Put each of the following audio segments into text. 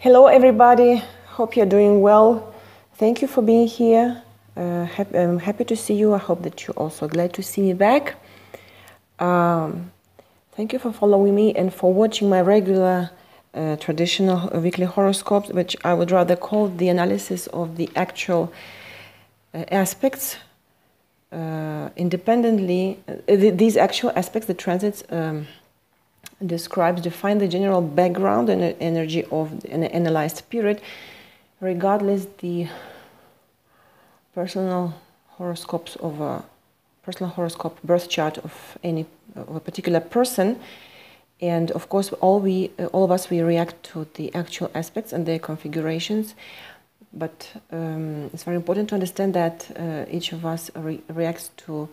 Hello everybody, hope you're doing well. Thank you for being here. I'm happy to see you. I hope that you're also glad to see me back. Thank you for following me and for watching my regular traditional weekly horoscopes, which I would rather call the analysis of the actual aspects independently. These actual aspects, the transits, define the general background and energy of an analyzed period, regardless the personal horoscopes of a personal horoscope birth chart of a particular person. And of course, all of us react to the actual aspects and their configurations. But it's very important to understand that each of us reacts to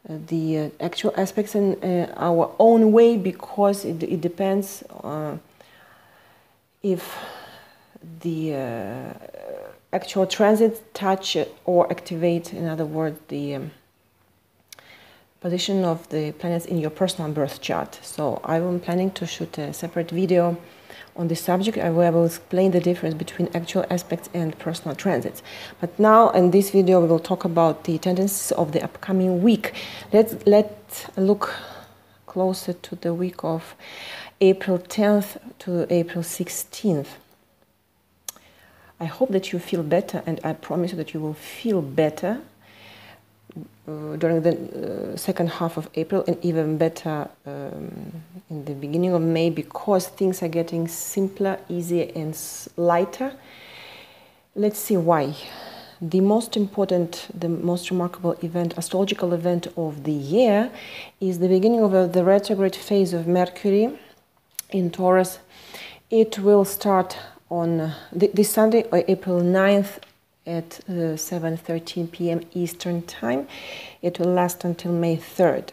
the actual aspects in our own way, because it depends if the actual transits touch or activate, in other words, the position of the planets in your personal birth chart. So I am planning to shoot a separate video on this subject where I will explain the difference between actual aspects and personal transits. But now in this video we will talk about the tendencies of the upcoming week. Let's look closer to the week of April 10th to April 16th. I hope that you feel better, and I promise you that you will feel better during the second half of April, and even better in the beginning of May, because things are getting simpler, easier and lighter. Let's see why. The most important, the most remarkable event, astrological event of the year, is the beginning of the retrograde phase of Mercury in Taurus. It will start on this Sunday, April 9th, at 7:13 p.m. Eastern Time. It will last until May 3rd.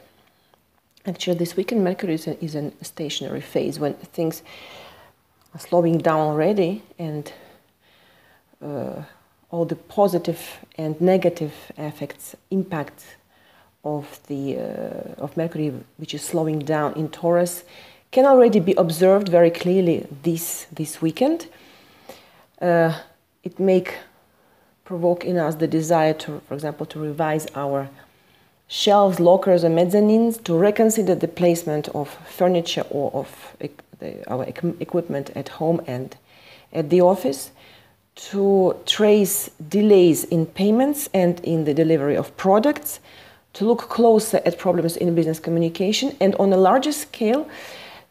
Actually, this weekend Mercury is in a stationary phase, when things are slowing down already, and all the positive and negative effects, impacts of Mercury, which is slowing down in Taurus, can already be observed very clearly this weekend. It may provoke in us the desire to, for example, to revise our shelves, lockers, and mezzanines, to reconsider the placement of furniture or of our equipment at home and at the office, to trace delays in payments and in the delivery of products, to look closer at problems in business communication, and on a larger scale,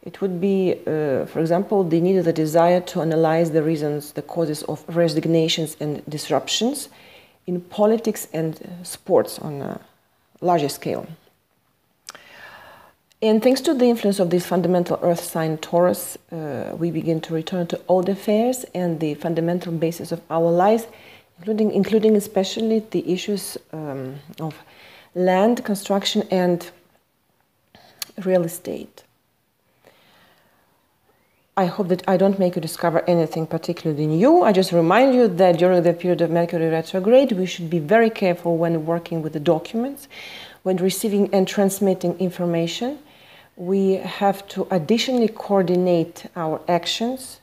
it would be, for example, the need or the desire to analyze the reasons, the causes of resignations and disruptions in politics and sports on a larger scale. And thanks to the influence of this fundamental earth sign Taurus, we begin to return to old affairs and the fundamental basis of our lives, including especially the issues of land, construction, and real estate. I hope that I don't make you discover anything particularly new. I just remind you that during the period of Mercury retrograde, we should be very careful when working with the documents, when receiving and transmitting information. We have to additionally coordinate our actions,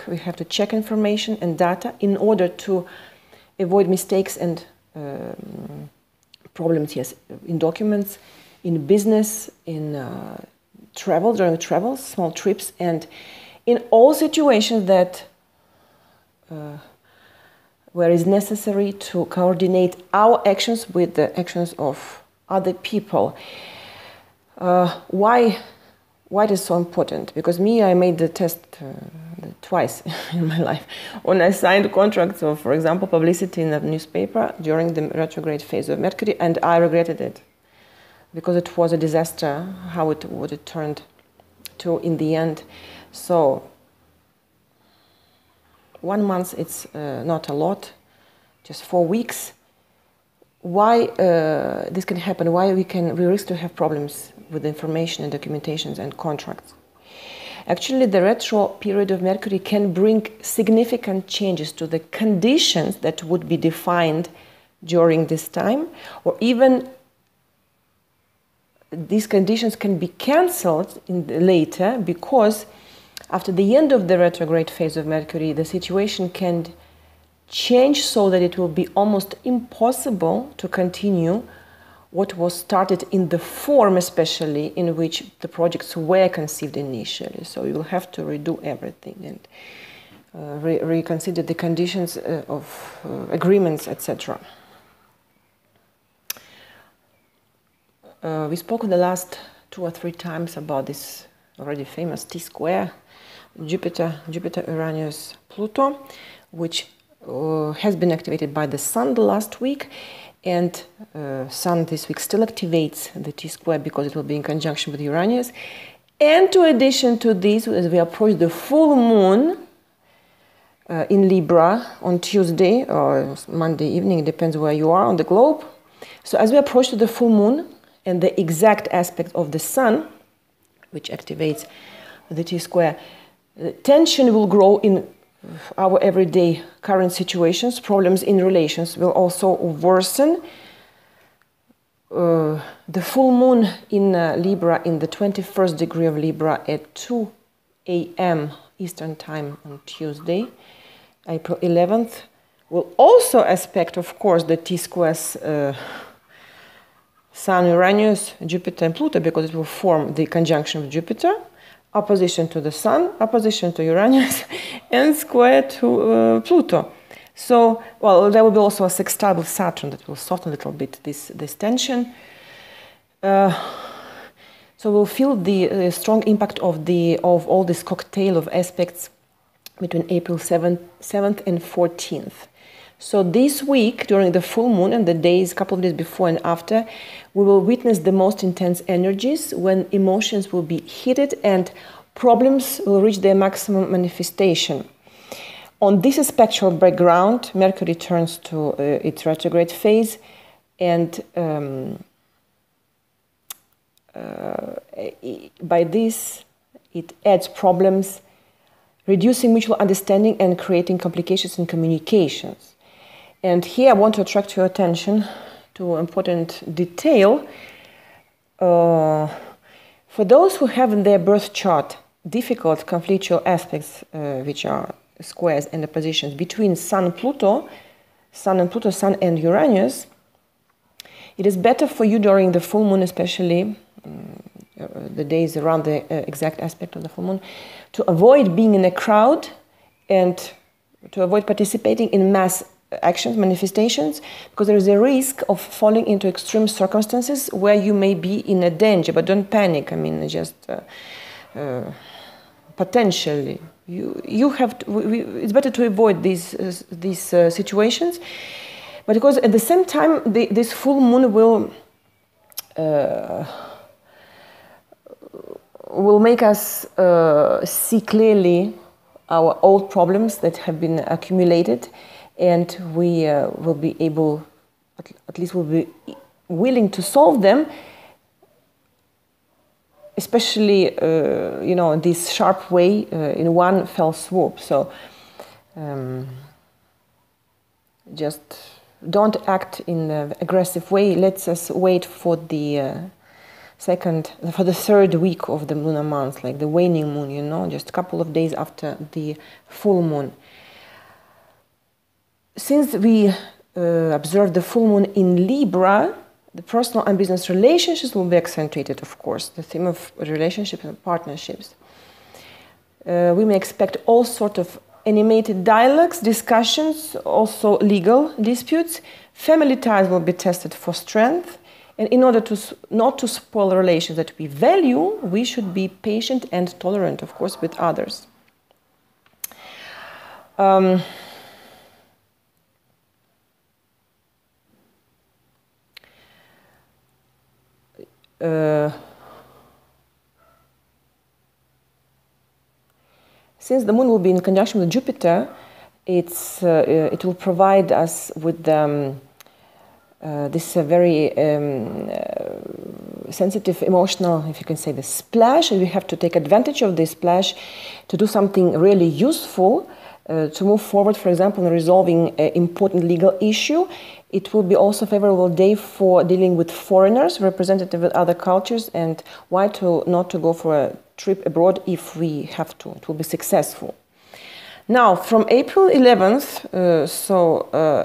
we have to check information and data in order to avoid mistakes and problems, yes, in documents, in business, in during travels, small trips, and in all situations that where it's necessary to coordinate our actions with the actions of other people. Why it is so important? Because I made the test twice in my life when I signed contracts of, for example, publicity in a newspaper during the retrograde phase of Mercury, and I regretted it, because it was a disaster what it turned to in the end. So 1 month, it's not a lot, just 4 weeks. Why this can happen? Why we risk to have problems with information and documentations and contracts? Actually, the retro period of Mercury can bring significant changes to the conditions that would be defined during this time, or even these conditions can be cancelled later, because after the end of the retrograde phase of Mercury, the situation can change so that it will be almost impossible to continue what was started in the form, especially in which the projects were conceived initially. So you will have to redo everything and reconsider the conditions of agreements, etc. We spoke in the last 2 or 3 times about this already famous T-square, Jupiter, Uranus, Pluto, which has been activated by the Sun the last week, and Sun this week still activates the T-square because it will be in conjunction with Uranus. And to addition to this, as we approach the full moon in Libra on Tuesday or Monday evening, it depends where you are on the globe. So as we approach to the full moon and the exact aspect of the Sun, which activates the T-square, tension will grow in our everyday current situations. Problems in relations will also worsen. The full moon in Libra, in the 21st degree of Libra at 2 a.m. Eastern Time on Tuesday, April 11th, will also aspect, of course, the T-squares Sun, Uranus, Jupiter and Pluto, because it will form the conjunction with Jupiter, opposition to the Sun, opposition to Uranus, and square to Pluto. So, well, there will be also a sextile with Saturn that will soften a little bit this tension. So we'll feel the strong impact of all this cocktail of aspects between April 7th and 14th. So this week, during the full moon and the days, couple of days before and after, we will witness the most intense energies when emotions will be heated and problems will reach their maximum manifestation. On this spectral background, Mercury turns to its retrograde phase, and by this, it adds problems, reducing mutual understanding and creating complications in communications. And here I want to attract your attention to an important detail. For those who have in their birth chart difficult conflictual aspects, which are squares and oppositions between Sun and Pluto, Sun and Uranus, it is better for you during the full moon, especially the days around the exact aspect of the full moon, to avoid being in a crowd and to avoid participating in mass actions, manifestations, because there is a risk of falling into extreme circumstances where you may be in a danger. But don't panic. I mean, just potentially, you have to, it's better to avoid these situations. But because at the same time, this full moon will make us see clearly our old problems that have been accumulated. And we will be able, at least we'll be willing to solve them, especially, in this sharp way, in one fell swoop. So just don't act in an aggressive way. Let's us wait for the third week of the lunar month, like the waning moon, just a couple of days after the full moon. Since we observe the full moon in Libra, the personal and business relationships will be accentuated, of course, the theme of relationships and partnerships. We may expect all sorts of animated dialogues, discussions, also legal disputes. Family ties will be tested for strength. And in order to not to spoil relations that we value, we should be patient and tolerant, of course, with others. Since the moon will be in conjunction with Jupiter, it will provide us with This is a very sensitive, emotional, if you can say, the splash, and we have to take advantage of this splash to do something really useful, to move forward, for example, in resolving an important legal issue. It will be also a favorable day for dealing with foreigners, representative with other cultures, and why not to go for a trip abroad if we have to. It will be successful. Now, from April 11th,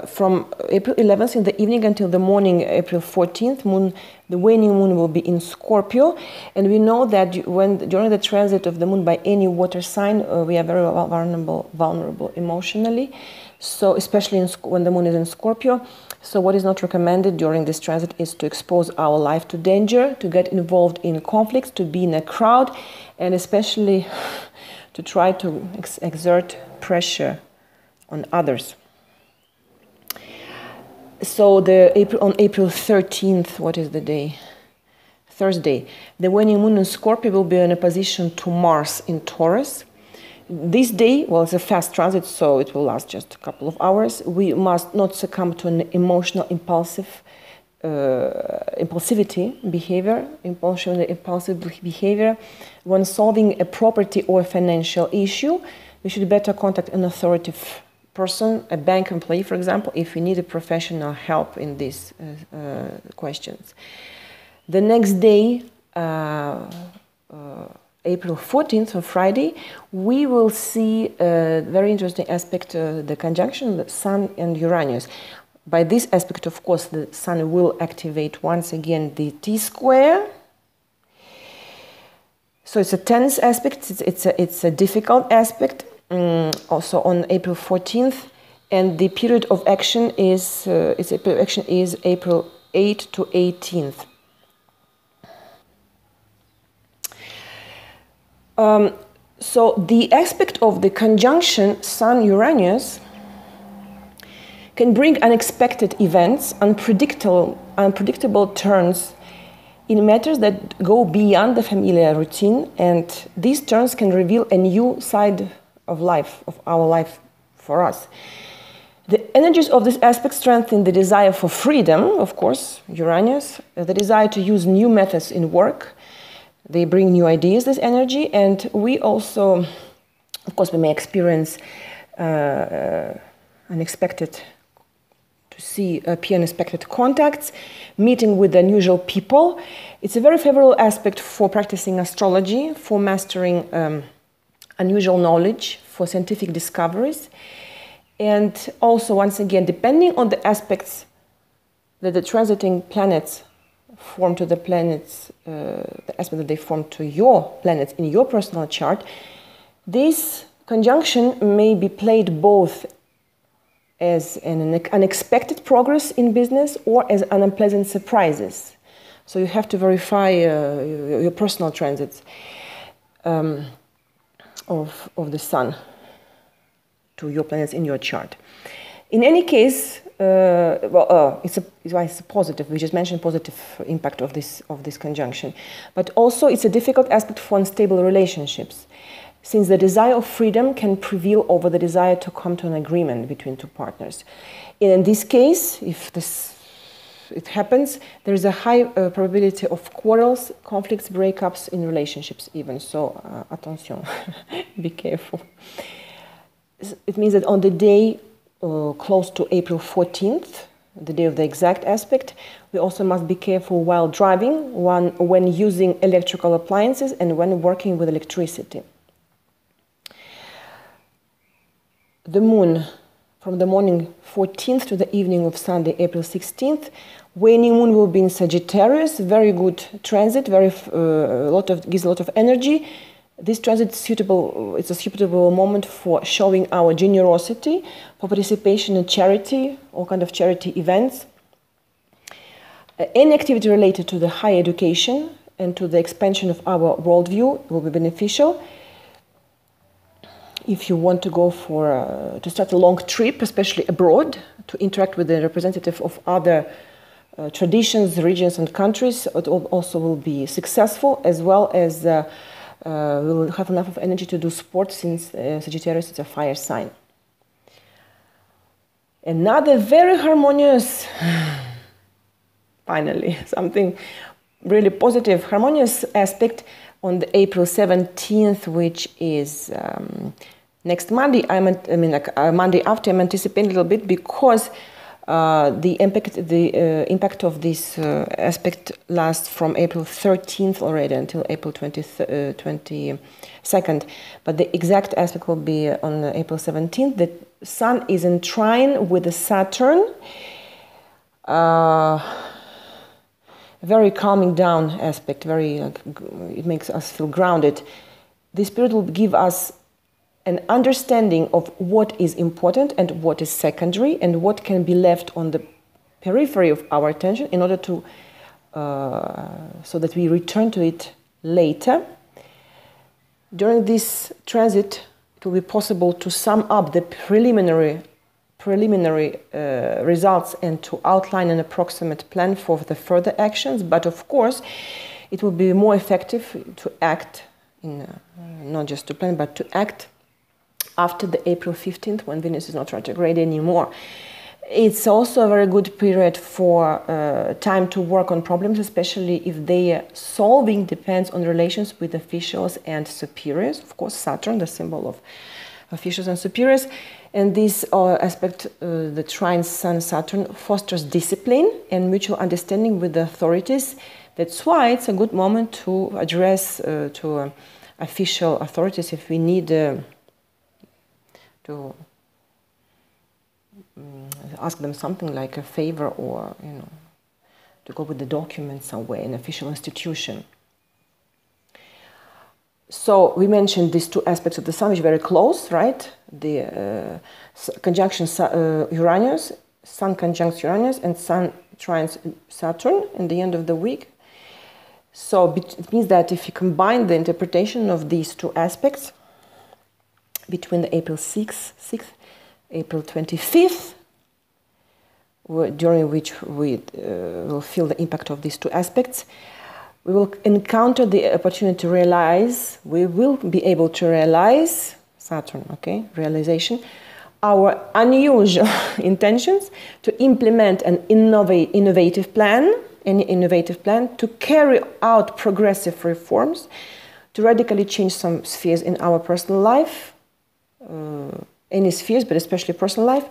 from April 11th in the evening until the morning, April 14th, the waning moon will be in Scorpio. And we know that during the transit of the moon by any water sign, we are very vulnerable emotionally. So, especially when the moon is in Scorpio. So, what is not recommended during this transit is to expose our life to danger, to get involved in conflicts, to be in a crowd, and especially to try to exert pressure on others. So on April 13th, what is the day? Thursday. The waning moon in Scorpio will be in opposition to Mars in Taurus. This day, well, it's a fast transit, so it will last just a couple of hours. We must not succumb to an emotional impulsive impulsive behavior when solving a property or a financial issue. We should better contact an authoritative person, a bank employee, for example, if we need a professional help in these questions. The next day, April 14th, on Friday, we will see a very interesting aspect, the conjunction of the Sun and Uranus. By this aspect, of course, the Sun will activate once again the T-square. So it's a tense aspect, it's a difficult aspect, also on April 14th. And the period of action is, April 8th to 18th. So the aspect of the conjunction Sun-Uranus can bring unexpected events, unpredictable turns in matters that go beyond the familiar routine, and these turns can reveal a new side of life, of our life for us. The energies of this aspect strengthen the desire for freedom, of course, Uranus, the desire to use new methods in work. They bring new ideas, this energy, and we also, of course, we may experience unexpected contacts, meeting with unusual people. It's a very favorable aspect for practicing astrology, for mastering unusual knowledge, for scientific discoveries. And also, once again, depending on the aspects that the transiting planets form to the planets, the aspect that they form to your planets in your personal chart, this conjunction may be played both as an unexpected progress in business or as unpleasant surprises. So you have to verify your personal transits of the Sun to your planets in your chart. In any case, it's a positive. We just mentioned positive impact of this conjunction, but also it's a difficult aspect for unstable relationships, since the desire of freedom can prevail over the desire to come to an agreement between two partners. In this case, if it happens, there is a high probability of quarrels, conflicts, breakups in relationships even. So, attention, be careful. It means that on the day close to April 14th, the day of the exact aspect, we also must be careful while driving, when using electrical appliances, and when working with electricity. The moon, from the morning 14th to the evening of Sunday, April 16th, waning moon will be in Sagittarius. Very good transit, gives a lot of energy. This transit is suitable. It's a suitable moment for showing our generosity, for participation in charity, all kind of charity events. Any activity related to the higher education and to the expansion of our worldview will be beneficial. If you want to go to start a long trip, especially abroad, to interact with the representative of other traditions, regions, and countries, it also will be successful, as well as we will have enough of energy to do sports, since Sagittarius is a fire sign. Another very harmonious finally, something really positive, harmonious aspect on the April 17th, which is next Monday. I mean, like Monday after. I'm anticipating a little bit because the impact of this aspect lasts from April 13th already until April 22nd. But the exact aspect will be on April 17th. The Sun is in trine with the Saturn. Very calming down aspect. It makes us feel grounded. This period will give us an understanding of what is important and what is secondary and what can be left on the periphery of our attention in order to so that we return to it later. During this transit, it will be possible to sum up the preliminary results and to outline an approximate plan for the further actions. But of course, it will be more effective to act, not just to plan, but to act after the April 15th, when Venus is not retrograde anymore. It's also a very good period for time to work on problems, especially if their solving depends on relations with officials and superiors. Of course, Saturn, the symbol of officials and superiors. And this aspect, the trine Sun-Saturn, fosters discipline and mutual understanding with the authorities. That's why it's a good moment to address to official authorities if we need to ask them something like a favor, or to go with the documents somewhere in an official institution. So we mentioned these two aspects of the Sun, which are very close, right? The conjunction Uranus, Sun conjuncts Uranus, and Sun trines Saturn in the end of the week. So it means that if you combine the interpretation of these two aspects between the April 6th, April 25th, during which we will feel the impact of these two aspects, we will encounter the opportunity to realize, we will be able to realize, Saturn, okay, realization, our unusual intentions, to implement an innovative plan, to carry out progressive reforms, to radically change some spheres in our personal life, any spheres, but especially personal life,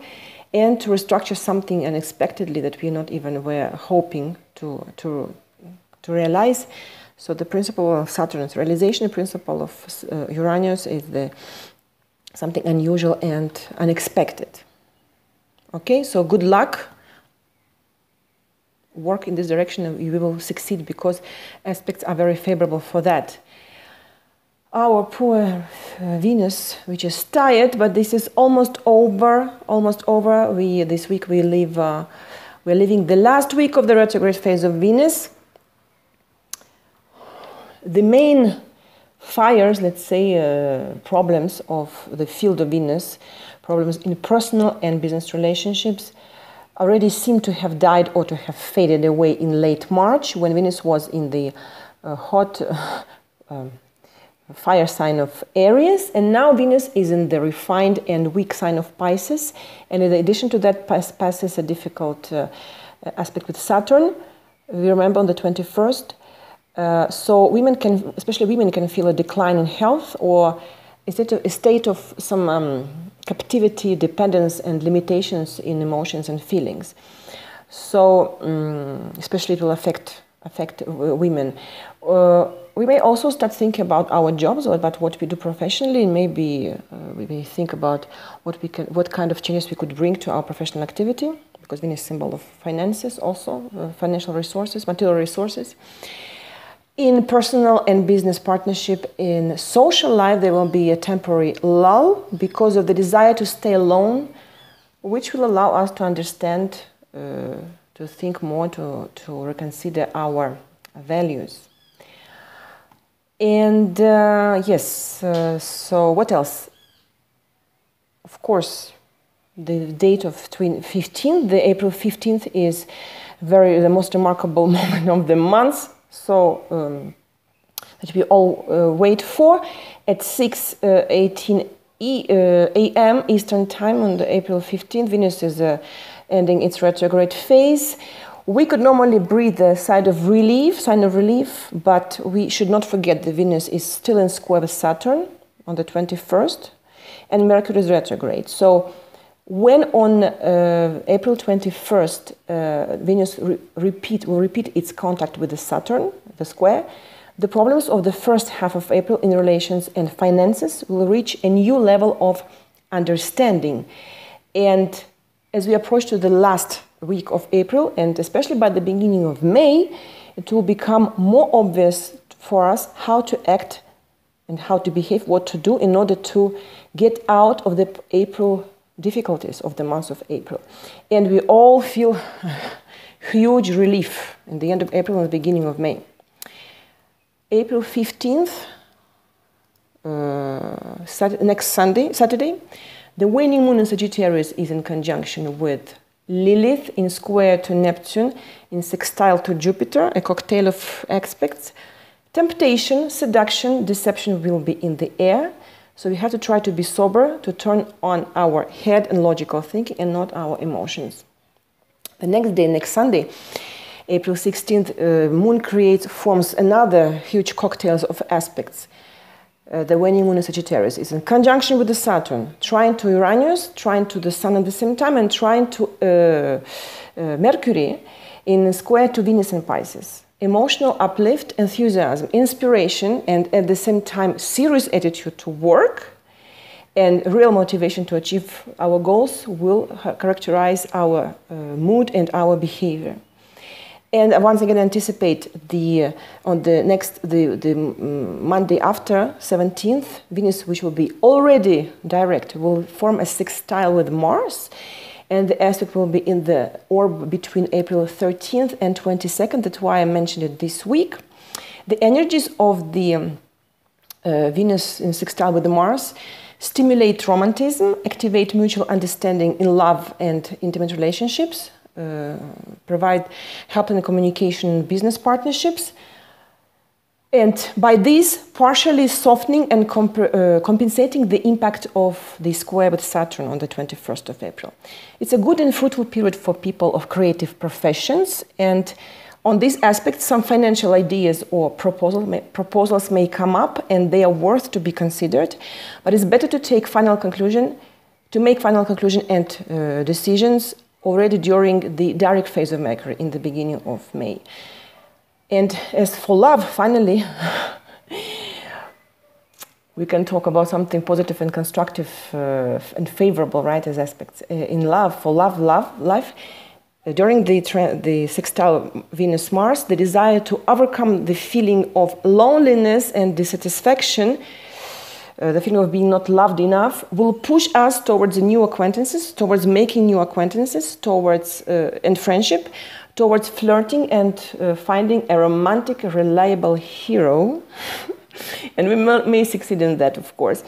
and to restructure something unexpectedly that we not even were hoping to realize. So the principle of Saturn's realization, the principle of Uranus is something unusual and unexpected. Okay, so good luck. Work in this direction and you will succeed because aspects are very favorable for that. Our poor Venus, which is tired, but this is almost over. This week we're living the last week of the retrograde phase of Venus. The main fires, let's say, problems of the field of Venus, problems in personal and business relationships, already seem to have died or to have faded away in late March, when Venus was in the hot fire sign of Aries, and now Venus is in the refined and weak sign of Pisces. And in addition to that, Pisces a difficult aspect with Saturn. We remember on the 21st. So especially women can feel a decline in health, or a state of some captivity, dependence, and limitations in emotions and feelings. So especially it will affect women. We may also start thinking about our jobs or about what we do professionally. Maybe we may think about what kind of changes we could bring to our professional activity, because Venus is a symbol of finances, also financial resources, material resources. In personal and business partnership, in social life, there will be a temporary lull because of the desire to stay alone, which will allow us to understand, to think more, to reconsider our values. And so what else? Of course, the date of the April 15th is the most remarkable moment of the month. So that we all wait for. At 6:18 a.m. Eastern Time on the April 15th, Venus is ending its retrograde phase, We could normally breathe a sign of relief, but we should not forget the Venus is still in square with Saturn on the 21st, and Mercury is retrograde. So when on April 21st, Venus will repeat its contact with the Saturn, the square, the problems of the first half of April in relations and finances will reach a new level of understanding. And as we approach to the last week of April, and especially by the beginning of May, it will become more obvious for us how to act and how to behave, what to do in order to get out of the April difficulties of the month of April. And we all feel huge relief in the end of April and the beginning of May. April 15th, next Saturday, the waning moon in Sagittarius is in conjunction with Lilith in square to Neptune, in sextile to Jupiter, a cocktail of aspects. Temptation, seduction, deception will be in the air. So we have to try to be sober, to turn on our head and logical thinking and not our emotions. The next day, next Sunday, April 16th, moon forms another huge cocktail of aspects. The waning moon in Sagittarius is in conjunction with the Saturn, trine to Uranus, trine to the Sun at the same time, and trine to Mercury in square to Venus in Pisces. Emotional uplift, enthusiasm, inspiration, and at the same time serious attitude to work and real motivation to achieve our goals will characterize our mood and our behavior. And once again, anticipate on the Monday after 17th, Venus, which will be already direct, will form a sextile with Mars, and the aspect will be in the orb between April 13th and 22nd. That's why I mentioned it this week. The energies of the Venus in sextile with the Mars stimulate romanticism, activate mutual understanding in love and intimate relationships, provide help in communication and business partnerships, and by this partially softening and compensating the impact of the square with Saturn on the 21st of April. It's a good and fruitful period for people of creative professions, and on this aspect some financial ideas or proposals may come up and they are worth to be considered, but it's better to make final conclusion and decisions already during the direct phase of Mercury in the beginning of May. And as for love, finally, we can talk about something positive and constructive and favorable, right, as aspects. In love, for life, during the sextile Venus-Mars, the desire to overcome the feeling of loneliness and dissatisfaction, the feeling of being not loved enough, will push us towards new acquaintances, towards making new acquaintances, towards and friendship, towards flirting and finding a romantic, reliable hero. And we may succeed in that, of course.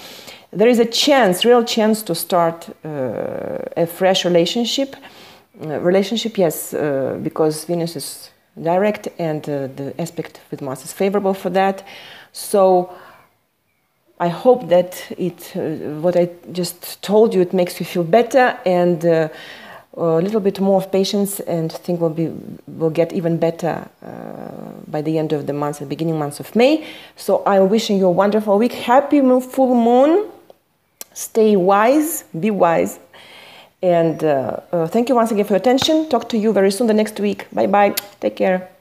There is a chance, real chance, to start a fresh relationship. Yes, because Venus is direct and the aspect with Mars is favorable for that. So I hope that what I just told you, it makes you feel better, and a little bit more of patience, and things will get even better by the end of the month, the beginning months of May. So I'm wishing you a wonderful week. Happy full moon. Stay wise, be wise. And thank you once again for your attention. Talk to you very soon the next week. Bye-bye. Take care.